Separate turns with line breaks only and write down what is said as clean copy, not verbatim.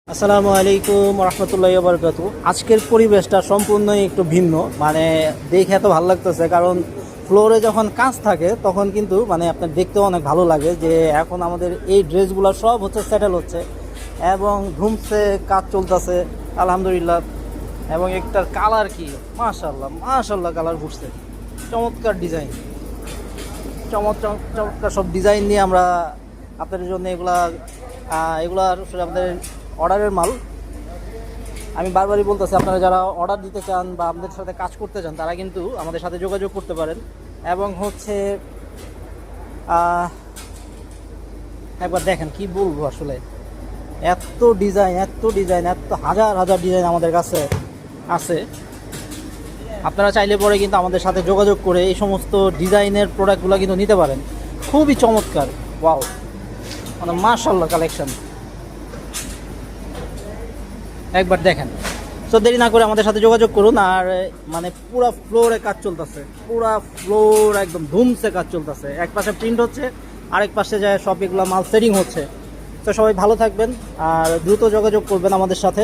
আসসালামু আলাইকুম রহমতুল্লাহি ওয়া বারাকাতুহু। আজকের পরিবেশটা সম্পূর্ণই একটু ভিন্ন, মানে দেখে এত ভালো লাগতেছে, কারণ ফ্লোরে যখন কাজ থাকে তখন কিন্তু মানে আপনার দেখতেও অনেক ভালো লাগে যে এখন আমাদের এই ড্রেসগুলো সব হচ্ছে সেটেল হচ্ছে এবং ধুমসে কাজ চলতেছে আলহামদুলিল্লাহ। এবং একটার কালার কি মাশাআল্লাহ মাশাআল্লাহ, কালার ঘুরছে, চমৎকার ডিজাইন, চমৎকার সব ডিজাইন নিয়ে আমরা আপনাদের জন্য এগুলা আসলে আমাদের অর্ডারের মাল। আমি বারবারই বলতেছি, আপনারা যারা অর্ডার দিতে চান বা আমাদের সাথে কাজ করতে চান তারা কিন্তু আমাদের সাথে যোগাযোগ করতে পারেন। এবং হচ্ছে একবার দেখেন কি বলবো, আসলে এত ডিজাইন এত হাজার হাজার ডিজাইন আমাদের কাছে আছে। আপনারা চাইলে পরে কিন্তু আমাদের সাথে যোগাযোগ করে এই সমস্ত ডিজাইনের প্রোডাক্টগুলো কিন্তু নিতে পারেন। খুবই চমৎকার, ওয়াও, মানে মাশাআল্লাহ কালেকশন। একবার দেখেন। সো দেরি না করে আমাদের সাথে যোগাযোগ করুন। আর মানে পুরো ফ্লোরে কাজ চলতেছে, পুরো ফ্লোর একদম ধুমসে কাজ চলতেছে। এক পাশে প্রিন্ট হচ্ছে, আরেক পাশে যায় সব এগুলো মাল সেটিং হচ্ছে। তো সবাই ভালো থাকবেন আর দ্রুত যোগাযোগ করবেন আমাদের সাথে।